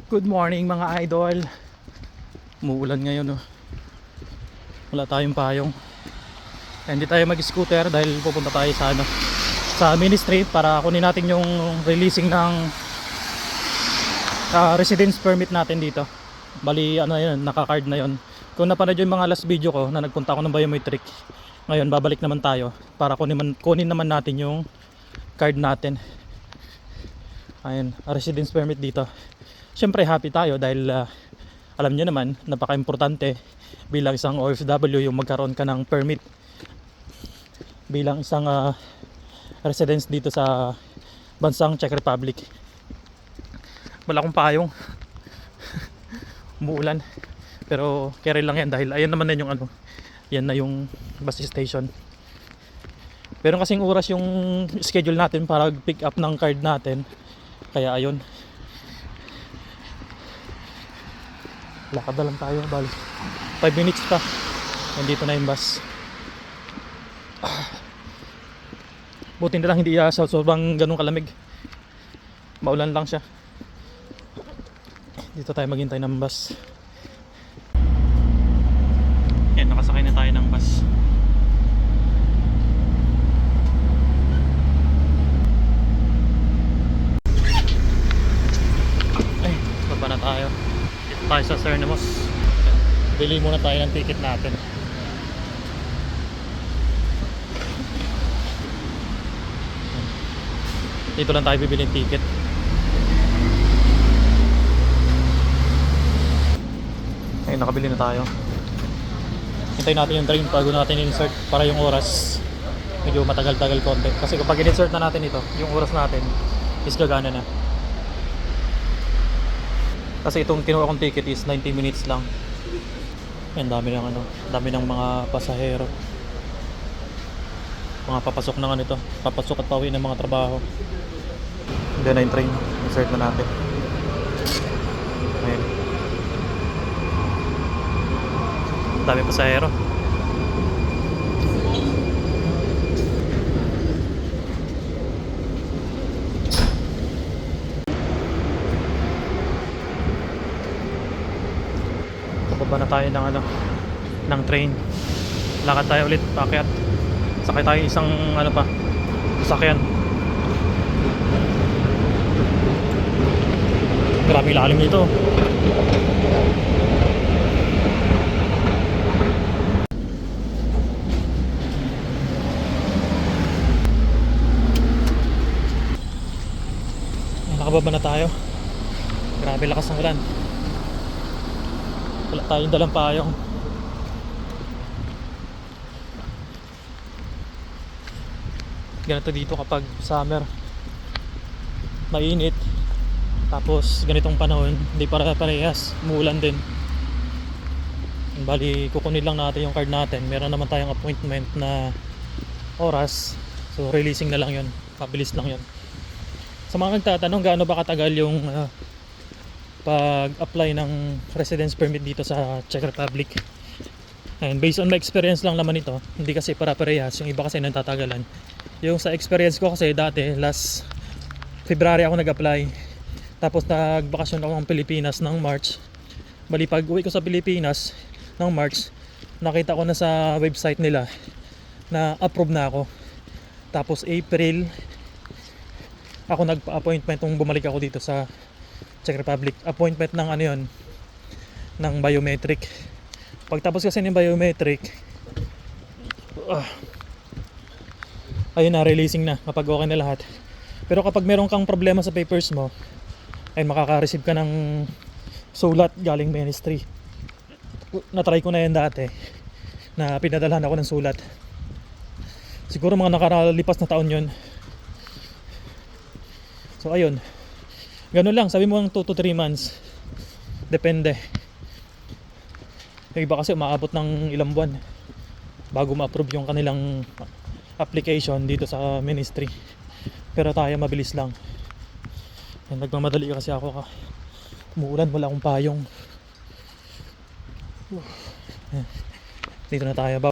Good morning mga idol. Umuulan ngayon oh. Wala tayong payong. Hindi tayo mag-scooter dahil pupunta tayo sa sa ministry para kunin natin yung releasing ng residence permit natin dito. Bali yun, naka-card na yun. Kung napanood yung mga last video ko na nagpunta ako ng biometric, ngayon babalik naman tayo para kunin naman natin yung card natin. Ayun, residence permit dito. Siyempre happy tayo dahil alam niyo naman, napaka-importante bilang isang OFW yung magkaroon ka ng permit bilang isang residence dito sa bansang Czech Republic. Wala akong payong. Umuulan. Pero carry lang yan dahil ayan naman din yung yan na yung bus station. Pero kasing oras yung schedule natin para pick up ng card natin. Kaya ayun. Lakad na lang tayo, bali 5 minutes pa nandito na yung bus. Buti na lang hindi sa sobrang ganun kalamig, maulan lang siya. Dito tayo maghintay ng bus. Yan, nakasakay na tayo ng bus. Ay, baba na tayo. Tayo sa Cernemos. Bili muna tayo ng ticket natin. Dito lang tayo bibili ng ticket. Ayun, nakabili na tayo. Hintayin natin yung train bago natin insert para yung oras medyo matagal-tagal konti. Kasi kapag in-insert na natin ito, yung oras natin is gagana na. Kasi itong kinuha kong ticket is 90 minutes lang. Ang dami ng dami ng mga pasahero. Mga papasok ng ito, papasok at pauwi ng mga trabaho. Hindi na yung train, insert na natin. Ayun. Dami pasahero. Baba na tayo ng train. Lakad tayo ulit paakyat. Sakay tayo isang sasakyan. Grabe lalim nito. Nakababa na tayo. Grabe lakas ng ulan. Wala tayong dalang payong. Ganito dito kapag summer, mainit. Tapos ganitong panahon, hindi parehas, umuulan din. Bali kukunin lang natin yung card natin. Meron naman tayong appointment na oras. So releasing na lang yun. Mabilis lang yun. Sa mga nagtatanong gaano ba katagal yung pag-apply ng residence permit dito sa Czech Republic. And based on my experience lang naman ito, hindi kasi para-parehas, yung iba kasi natatagalan. Yung sa experience ko kasi dati, last February ako nag-apply. Tapos nagbakasyon ako ng Pilipinas ng March. Bali pag uwi ko sa Pilipinas ng March, nakita ko na sa website nila na approve na ako. Tapos April, ako nagpa-appointment nung bumalik ako dito sa Czech Republic. Appointment ng yun, ng biometric. Pagtapos kasi ng biometric, ayun na, releasing na kapag okay na lahat. Pero kapag meron kang problema sa papers mo, ay makaka-receive ka ng sulat galing ministry. Na-try ko na yan dati, na pinadalhan ako ng sulat. Siguro mga nakaralipas na taon yun. So ayun, ganun lang, sabi mo 2 to 3 months. Depende. Yung iba kasi umaabot ng ilang buwan bago ma-approve yung kanilang application dito sa ministry. Pero tayo mabilis lang. Nagmamadali kasi ako umuulan, wala akong payong. Dito na tayo ba?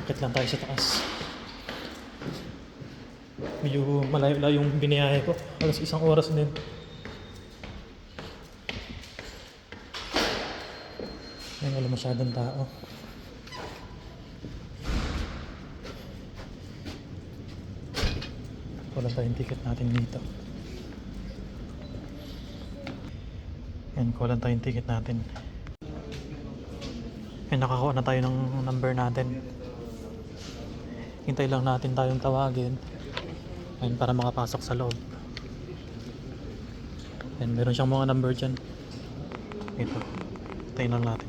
Akit lang tayo sa taas. Medyo malayo-layo yung biniyahe ko. Halos 1 oras din. Ayun, wala masyadong tao. Wala tayong ticket natin dito. Ayan, kulang tayong ticket natin. Ayan, nakakuha na tayo ng number natin. Hintay lang natin tayong tawagin. Ayan, para makapasok sa loob. Ayan, meron siyang mga number dyan. Ito, hintayin lang natin.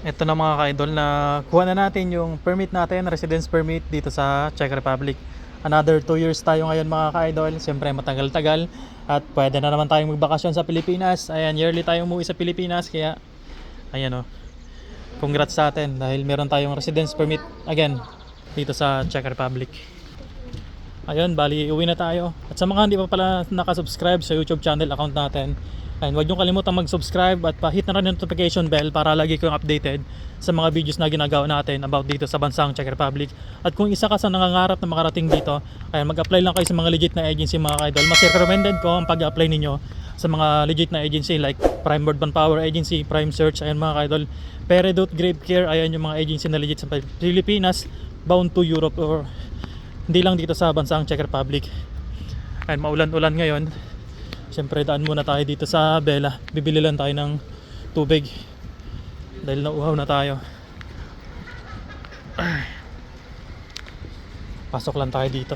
Ito na mga ka-idol, na kuha na natin yung permit natin, residence permit dito sa Czech Republic. Another 2 years tayo ngayon mga ka-idol. Siyempre matagal-tagal at pwede na naman tayong magbakasyon sa Pilipinas. Ayan, yearly tayong umuwi sa Pilipinas, kaya ayan o, congrats sa atin dahil meron tayong residence permit again dito sa Czech Republic. Ayun, bali uwi na tayo. At sa mga hindi pa pala nakasubscribe sa YouTube channel account natin, and huwag nyo kalimutan mag-subscribe at pa-hit na rin yung notification bell para lagi kayong updated sa mga videos na ginagawa natin about dito sa bansang Czech Republic. At kung isa ka sa nangangarap na makarating dito, ayan, mag-apply lang kayo sa mga legit na agency mga ka-idol. Mas recommended ko ang pag-apply ninyo sa mga legit na agency like Prime Broadband Power Agency, Prime Search, ayan mga ka-idol. Peridot, Grave Care, ayan yung mga agency na legit sa Pilipinas, bound to Europe or hindi lang dito sa bansang Czech Republic. Ayan, maulan-ulan ngayon. Siyempre daan muna tayo dito sa Bella. Bibili lang tayo ng tubig dahil nauhaw na tayo. Pasok lang tayo dito.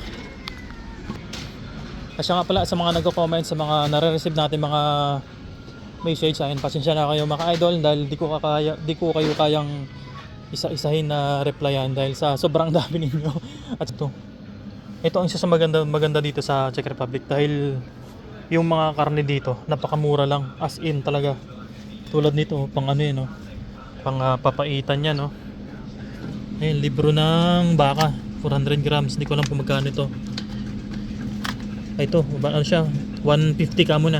Kasi nga pala sa mga nagko-comment, sa mga nare-receive natin mga message, ayun, pasensya na kayo mga idol dahil di ko kayo kayang isa-isahin na replyan dahil sa sobrang dami ninyo. At ito ang isa sa maganda dito sa Czech Republic dahil yung mga karne dito napakamura lang, as in talaga. Tulad nito pang ano yun, no? Pang papaitan yan, no? Ayun, libro ng baka 400 grams, hindi ko alam kung magkano ito. Ay, ito ano siya, 150 ka muna.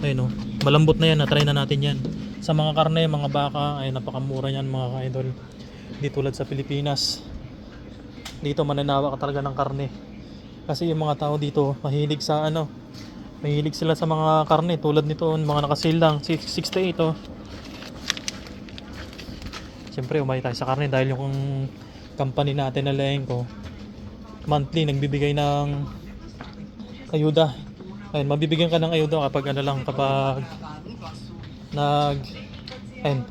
Ayun, no? Malambot na yan, na-try na natin yan. Sa mga karne, mga baka, ay napakamura yan mga ka-idol. Hindi tulad sa Pilipinas. Dito mananawa ka talaga ng karne. Kasi yung mga tao dito mahilig sa ano, mahilig sila sa mga karne tulad nito, mga nakasil lang 68 oh. Siyempre umay tayo sa karne dahil yung company natin na Lengco monthly nagbibigay ng ayuda. Ayun, mabibigyan ka ng ayuda kapag ano lang, kapag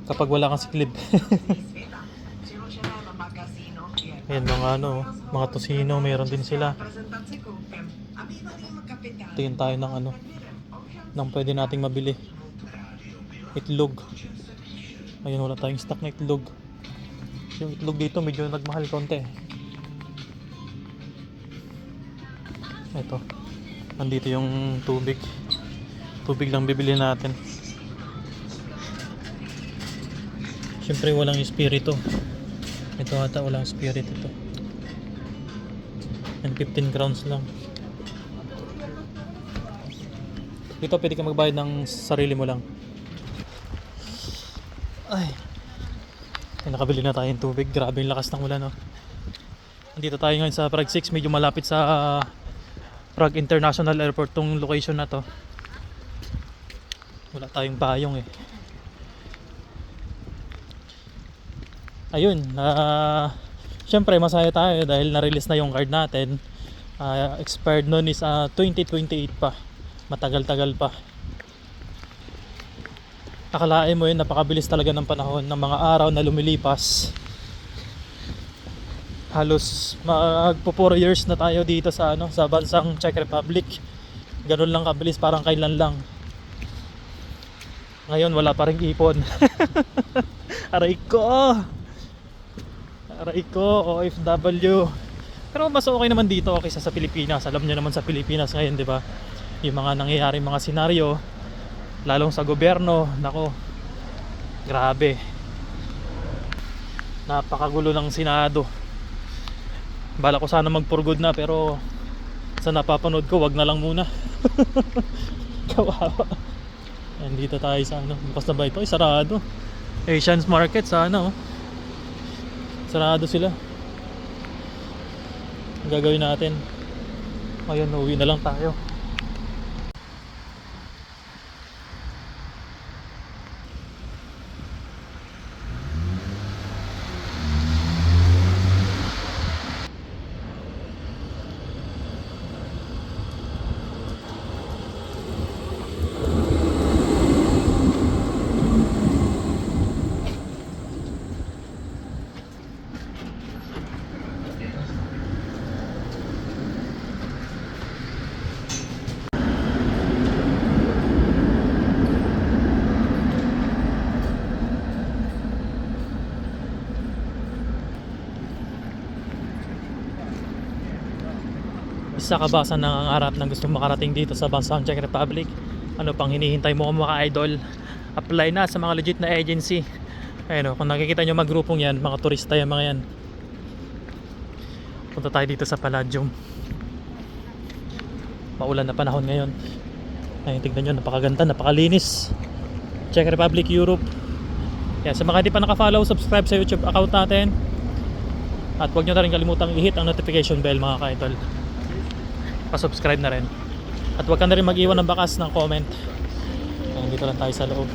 kapag wala kang sick leave. Ayun, mga tosino meron din sila. Tingin tayo ng ng pwede nating mabili. Itlog. Ayun, wala tayong stock na itlog. Yung itlog dito medyo nagmahal konti. Ito, nandito yung tubig. Tubig lang bibili natin. Siyempre walang espiritu. Ito ata walang spirit ito. And 15 crowns lang. Dito pwede ka magbayad ng sarili mo lang. Ay, nakabili na tayo ng tubig. Grabe yung lakas ng ulan, no? Nandito tayo ngayon sa Prague 6. Medyo malapit sa Prague International Airport tong location na to. Wala tayong payong eh. Ayun, syempre masaya tayo dahil na-release na yung card natin. Expired nun is 2028 pa. Matagal-tagal pa. Akalain mo yun, napakabilis talaga ng panahon, ng mga araw na lumilipas. Halos magpo 4 years na tayo dito sa sa bansang Czech Republic. Ganun lang kabilis, parang kailan lang. Ngayon wala pa ring ipon. Aray ko. Aray ko, OFW. Pero mas okay naman dito kaysa sa Pilipinas. Alam niyo naman sa Pilipinas ngayon, 'di ba? Yung mga nangyayari mga senaryo, lalong sa gobyerno, nako. Grabe. Napakagulo ng Senado. Bala ko sana mag for good na, pero sa napapanood ko, wag na lang muna. Kawawa. Nandito tayo sa bukas na ba ito? Ay, sarado. Asians Market sa Sarado sila. Ang gagawin natin, ngayon uwi na lang tayo. Isa ka ba sa nangangarap ng gusto makarating dito sa bansang Czech Republic? Ano pang hinihintay mo mga idol? Apply na sa mga legit na agency. Ayun, kung nakikita nyo maggrupong yan, mga turista yan, mga yan. Punta tayo dito sa Palladium. Maulan na panahon ngayon. Ayun, tignan nyo, napakaganda, napakalinis. Czech Republic, Europe. Yan, sa mga hindi pa nakafollow, subscribe sa YouTube account natin. At huwag nyo na rin kalimutang i-hit ang notification bell mga ka-idol. Pa-subscribe na rin. At huwag ka na rin mag-iwan ng bakas ng comment. Dito lang tayo sa loob.